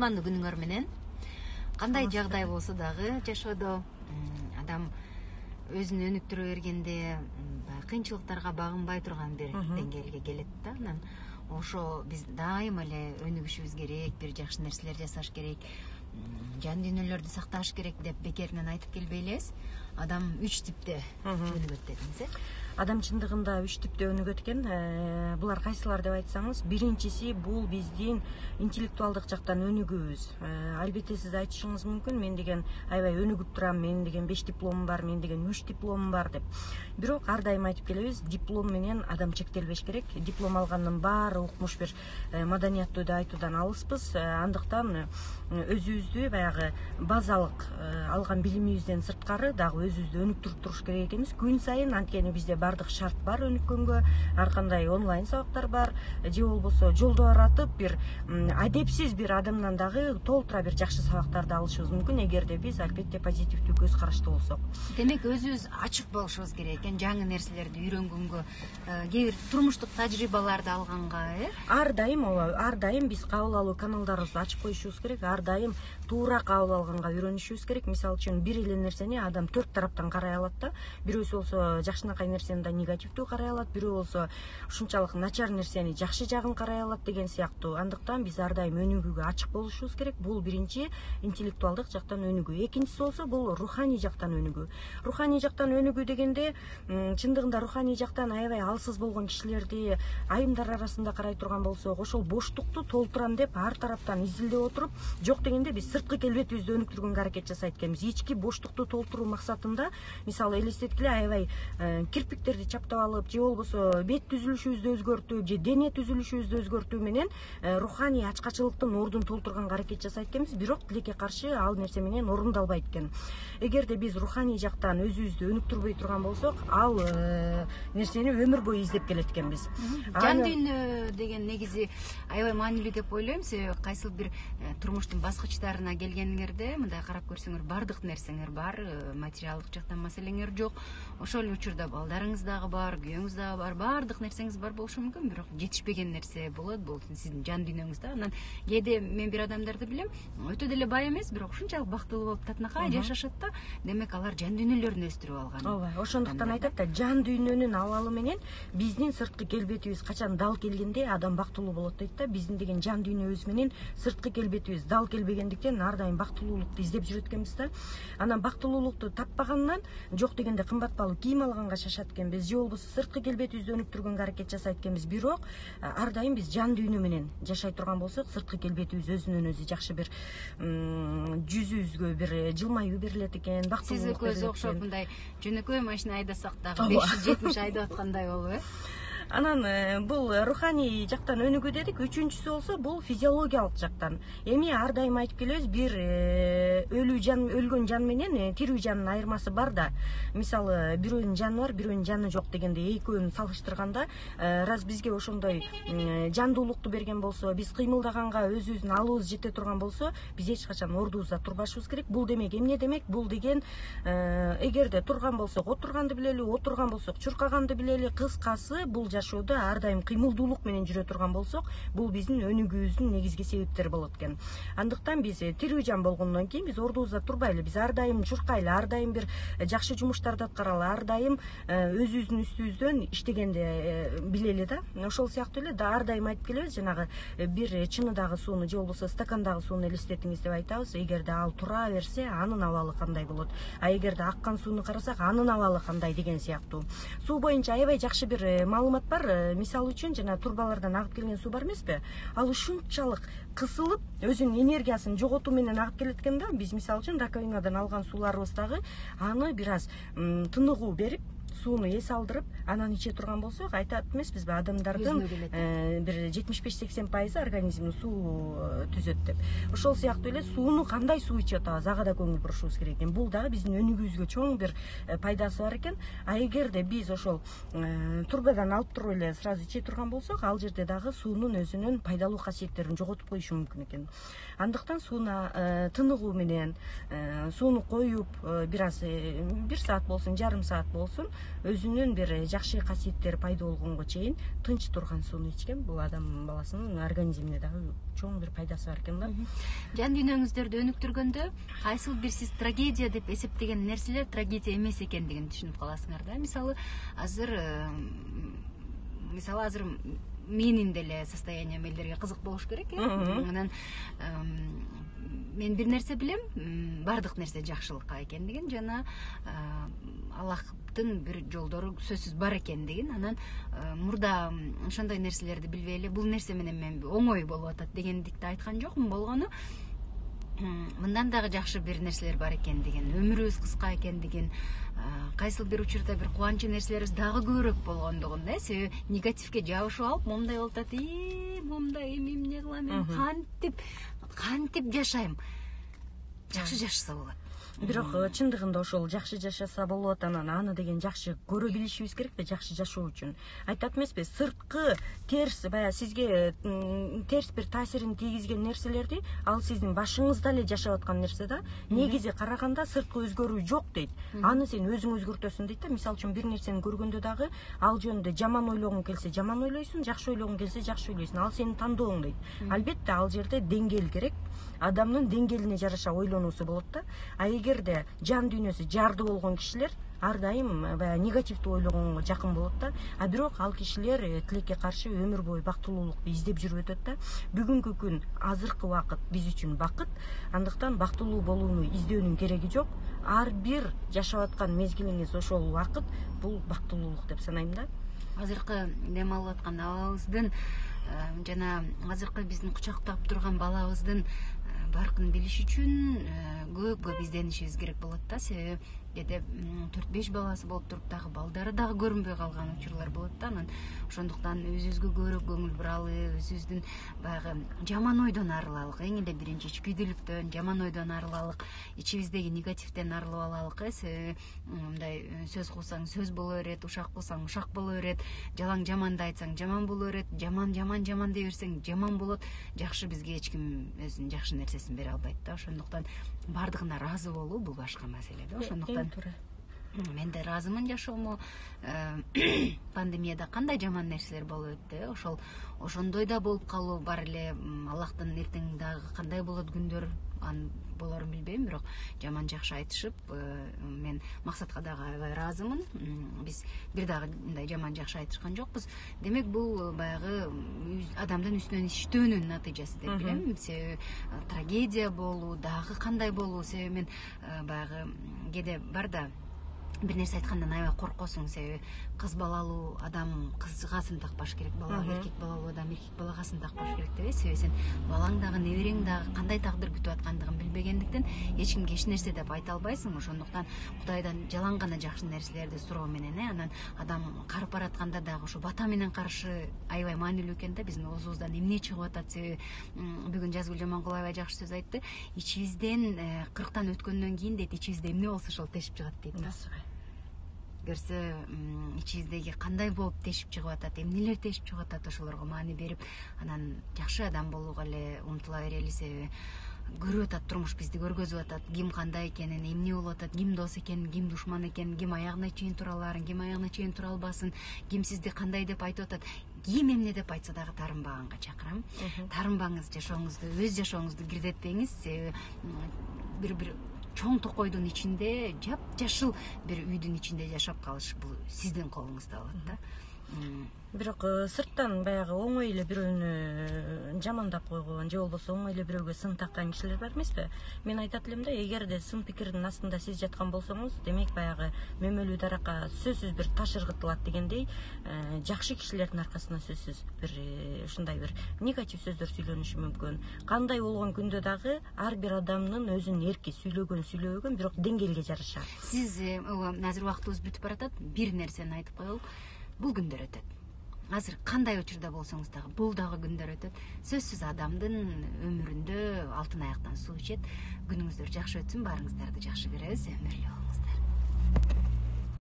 кутмандуу күнүңөр менен. Кандай жагдай болсо дагы жашоодо адам өзүн өнүктүрө бергенде кыйынчылыктарга багынбай турган бир деңгээлге келет да. Анан ошо биз дайыма эле өнүгүшүбүз керек, бир жакшы нерселер жасаш керек, жан дүйнөлөрдү сакташ керек деп бекеринен айтып келбей элебиз. Адам 3 типте өнүгөт дедиңиз, Адам чындыгында 3 типте өнүгөт экен. Булар кайсылар деп айтсаңыз, биринчиси бул биздин интеллектуалдык жактан өнүгүүбүз. Албетте сиз айтышыңыз мүмкүн, мен деген аябай өнүгүп турам, мен деген 5 дипломум бар, мен деген 3 дипломум бар деп. Бирок ар дайым айтып келебиз, диплом менен адам чектелбеш керек. Диплом алгандын баары укмуш бир маданияттуу деп айтуудан алыспыз. Андыктан өзүбүздү баягы базалык алган билимибизден сырткары дагы өзүбүздү өнүктүрүп туруш керек экенбиз. Күн сайын анткени бизде бардык шарт бар өнүккөнгө, ар кандай онлайн сабактар бар, же болбосо жолдо баратып бир адепсиз бир адамдан дагы толтура бир жакшы сабактарды алышыбыз мүмкүн, эгерде биз албетте позитивдүү көз караштуу болсок. Демек өзүбүз ачык болушубуз керек экен, жаңы нерселерди үйрөнгөнгө, кээ бир турмуштук тажрыйбаларды алганга, Ар дайым ооба, ар дайым биз кабыл алуу каналдарыбызды ачып коюшубуз керек, ар дайым туура кабыл алганга үйрөнүшүбүз керек. Мисалы үчүн бир эле нерсени адам 4 тараптан карай алат да. Бирөөсү болсо жакшынакай нерсени да негативдүү карай алат, бирөө болсо ушунчалык начар нерсени жакшы жагын карай алат деген сыяктуу. Андыктан биз ар дайым өнүгүүгө ачык болушубуз керек. Бул биринчи интеллектуалдык жактан өнүгүү. Экинчиси болсо бул руханий жактан өнүгүү. Руханий жактан өнүгүү дегенде чындыгында руханий жактан аябай алсыз болгон кишилерди айымдар арасында карай турган болсок, ошол боштукту толтурам деп ар тараптан изилдеп отуруп, жок дегенде биз сырткы келбетибизди өнүктүргөнгө аракет жасайт экенбиз. Ички боштукту толтуруу максатында, мисалы элестеткиле, аябай кирпиктерди чаптап алып, же болбосо бет түзүлүшүбүздү өзгөртүп, же дене түзүлүшүбүздү өзгөртүү менен руханий ачкачылыктын ордун толтурганга аракет жасайт экенбиз. Бирок тилекке каршы ал нерсе менен орундалбайт экен. Эгерде биз руханий жактан өзүбүздү өнүктүрбөй турган болсок, ал нерсени өмүр бою издеп келет экенбиз. Жан дүйнө деген негизи аябай маанилүү деп ойлойм. Себеби кайсыл бир турмуштун баскычтарына келгениңерде мындай карап көрсөңөр, бардык нерсеңер бар, материалдык жактан маселеңер жок. Ошол эле учурда балдарыңыз дагы бар, күйөөңүз дагы бар, бардык нерсеңиз бар болушу мүмкүн, бирок жетишпеген нерсе болот, бул сиздин жан дүйнөңүз да. Анан кээде мен бир адамдарды билем, өтө деле бай эмес, бирок ушунчалык бактылуу болуп татынакай жашашат да. Демек алар жан дүйнөлөрүн өстүрүп алган. Ооба, ошондуктан айтат да, жан дүйнөнүн абалы менен биздин сырткы келбетибиз качан дал келгенде адам бактылуу болот дейт да. Биздин деген жан дүйнөбүз менен сырткы келбетибиз дал келбегендиктен ар дайым бактылуулукту издеп жүрөт экенбиз да. Анан бактылуулукту таппагандан жок дегенде кымбат баалуу кийим алганга шашат экенбиз, же болбосо сырткы келбетибизди өнүктүргөнгө аракет жасайт экенбиз. Бирок ар дайым биз жан дүйнө менен жашай турган болсок, сырткы келбетибиз өзүнөн өзү жакшы бир жүзүбүзгө бир жылмаюу берилет экен, бактылуулук берилет экен. Сиз окшоп мындай жөнөкөй машина айдасак дагы 570 айдап аткандай болуп, Анан бул руханий жактан өнүгүү дедик. Үчүнчүсү болсо бул физиологиялык жактан. Эми ар дайым айтып келебиз, бир өлгөн жан менен тирүү жандын айырмасы бар да. Мисалы, бирөөнүн жаны бар, бирөөнүн жаны жок дегенде экөөнүн салыштырганда, раз бизге ошондой жандуулукту берген болсо, биз кыймылдаганга өзүбүздүн алыбыз жете турган болсо, биз эч качан ордубузда турбашыбыз керек. Бул демек эмне демек? Бул деген эгерде турган болсок, отурганды билели, отурган болсок, чуркаганды билели, кыскасы бул жашоодо ар дайым кыймылдуулук менен жүрө турган болсок, бул биздин өнүгүүбүздүн негизги себептери болот экен. Андыктан биз тирүү жан болгондон кийин биз ордубузда турбайлы, биз ар дайым чуркайлы, ар дайым бир жакшы жумуштарды аткаралы, ар дайым өзүбүздүн үстүбүздөн иштегенди билели да. Ошол сыяктуу эле ар дайым айтып келебиз, жанагы бир чыныдагы сууну же болбосо стакандагы сууну элестетиңиз деп айтабыз. Эгерде ал тура берсе, анын абалы кандай болот? А эгерде аккан сууну карасак, анын абалы кандай деген сыяктуу. Суу боюнча аябай жакшы бир маалымат бар. Мисалы үчүн жана турбалардан агып келген суу бар эмеспи? Ал ушунчалык кысылып, өзүнүн энергиясын жоготуу менен агып келет экен да. Биз мисалы үчүн раковинадан алган сууларыбыз дагы аны бир аз тыныгуу берип, сууну эс алдырып, анан иче турган болсок, айтат эмеспизби, адамдардын бир 75-80% организмин суу түзөт деп. Ошол сыяктуу эле сууну кандай суу ичип атабыз, ага да көңүл бурушубуз керек экен. Бул дагы биздин өнүгүүбүзгө чоң бир пайдасы бар экен. А эгерде биз ошол турбадан алып туруп эле сразу иче турган болсок, ал жерде дагы суунун өзүнүн пайдалуу касиеттерин жоготуп коюшу мүмкүн экен. Андыктан сууна тыныгуу менен, сууну коюп, бир аз 1 саат болсун, жарым саат болсун, өзүнүн бир жакшы касиеттери пайда болгонго чейин тынч турган сууну ичкен. Бул адам баласынын организмине дагы чоң бир пайдасы бар экен да. Жан дүйнөңүздөрдү өнүктүргөндө кайсыл бир сиз трагедия деп эсептеген нерселер трагедия эмес экендигин түшүнүп каласыңар да. Мисалы азыр менин деле состоянием элдерге кызык болуш керек. Анан мен бир нерсе билем, бардык нерсе жакшылыкка экендигин жана Аллахтын бир жолдору сөзсүз бар экендигин. Анан мурда ошондой нерселерди билбей эле бул нерсе менен мен оңой болуп атат дегендикти айткан жокмун. Болгону мындан дагы жакшы бир нерселер бар экендигин, өмүрүбүз кыска экендигин, кайсыл бир учурда бир кубанычы нерселерибиз дагы көбүрөөк болгондугун да. Себеби негативге жабышып алып, момундай болуп атат. Момундай эми эмне кылам, мен кантип жашайм. Жакшы жашаса болот. Бирок чындыгында ошол жакшы жашаса болот, анан аны деген жакшы көрө билишибиз керек да, жакшы жашоо үчүн. Айтат эмеспи, сырткы терс, баягы сизге терс бир таасирин тийгизген нерселерди, ал сиздин башыңызда эле жашап аткан нерсе да, негизи караганда сырткы өзгөрүү жок дейт. Аны сен өзүң өзгөртөсүң дейт да. Мисалы үчүн бир нерсени көргөндө дагы ал жөнүндө жаман ойлогуң келсе жаман ойлойсуң, жакшы ойлогуң келсе жакшы ойлойсуң. Ал сенин тандооң дейт. Албетте ал жерде деңгээл керек. Адамдын деңгээлине жараша ойлонуусу болот да. А эгерде жан дүйнөсү жарды болгон кишилер ар дайым баягы негативдүү ойлогонго жакын болот да. А бирок ал кишилер тилекке каршы өмүр бою бактылуулукту издеп жүрүп өтөт да. Бүгүнкү күн, азыркы убакыт биз үчүн бакыт. Андыктан бактылуу болууну издөөнүн кереги жок. Ар бир жашап аткан мезгилиңиз ошол убакыт, бул бактылуулук деп санайм да. Азыркы дем алып аткан абабыздын жана азыркы биздин кучактап турган балабыздын баркын билиш үчүн көп изденишибиз керек болот да. Себеби кээде 4-5 баласы болуп туруп дагы балдары дагы көрүнбөй калган учурлар болот да. Анан ошондуктан өзүбүзгө көбүрөөк көңүл буралы, өзүбүздүн баягы жаман ойдон арылалык. Эң эле биринчи ичкүйдүүлүктөн, жаман ойдон арылалык, ичибиздеги негативден арылып алалык. Себеби мындай сөз кылсаң сөз боло берет, ушак кылсаң ушак боло берет, жалаң жаманды айтсаң жаман боло берет, жаман дей берсең жаман болот. Жакшы бизге эч ким өзүнүн жакшы нерсесин бере албайт да. Ошондуктан бардыгына ыраазы болуу бул башка маселе да. Ошондуктан мен да ыраазымын жашоомо. Пандемияда кандай жаман нерселер болуп өттү, ошондой да болуп калуу бар эле. Аллахтын эртең дагы кандай болот күндөр, болорун билбейм, бирок жаман жакшы айтышып, мен максатка дагы аябай ыраазымын. Биз бир дагы мындай жаман жакшы айтышкан жокпуз. Демек бул баягы адамдын үстүнөн иштөөнүн натыйжасы деп билем. Себеби трагедия болуу, дагы кандай болуу. Себеби мен баягы кээде бар да, бир нерсе айткандан аябай коркосуң. Себеби кыз балалуу адам кызгасын такпаш керек, эркек балалуу адам эркек балагасын такпаш керек деп. Себеби сен балаң дагы, неберең дагы кандай тагдыр күтүп аткандыгын билбегендиктен эч кимге эч нерсе деп айта албайсың. Ошондуктан Кудайдан жалаң гана жакшы нерселерди суроо менен, анан адам карып баратканда дагы ошо бата менен каршы аябай маанилүү экен да. Биздин оозубуздан эмне чыгып атат. Себеби бүгүн Жазгүл Жаманкул аябай жакшы сөз айтты. Ичибизден 40тан өткөндөн кийин дейт, ичибизде эмне болсо ошол тешип чыгат дейт. Көрсө ичибиздеги кандай болуп тешип чыгып атат, эмнелер тешип чыгып атат, ошолорго маани берип, анан жакшы адам болууга эле умтула берели. Себеби көрүп атат, турмуш бизди көргөзүп атат, ким кандай экенин, эмне болуп атат, ким дос экенин, ким душман экенин, ким аягына чейин тура аларын, ким аягына чейин тура албасын, ким сизди кандай деп айтып атат. Ким эмне деп айтса дагы таарынбаганга чакырам. Таарынбаңыз, жашооңузду, өз жашооңузду кирдетпеңиз. Себеби бир чоң токойдун ичинде, жапжашыл бир үйдүн ичинде жашап калыш бул сиздин колуңузда болот да. Бирок сырттан баягы оңой эле бирөөнү жамандап койгон же болбосо оңой эле бирөөгө сын таккан кишилер бар эмеспи? Мен айтат элем да, эгерде сын пикирдин астында сиз жаткан болсоңуз, демек баягы мөмөлүү даракка сөзсүз бир таш ыргытылат дегендей, жакшы кишилердин аркасына сөзсүз бир ушундай бир негатив сөздөр сүйлөнүшү мүмкүн. Кандай болгон күндө дагы ар бир адамдын өзүнүн эрки, сүйлөгөн, бирок деңгээлге жараша. Сиз азыр убактыбыз бүтүп баратат, бир нерсени айтып коелу. Бул күндөр өтөт. Азыр кандай учурда болсоңуз дагы бул дагы күндөр өтөт. Сөзсүз адамдын өмүрүндө алтын аяктан суу ичет. Күнүңүздөр жакшы өтсүн, баарыңыздарды жакшы көрөбүз. Өмүрлүү болуңуз.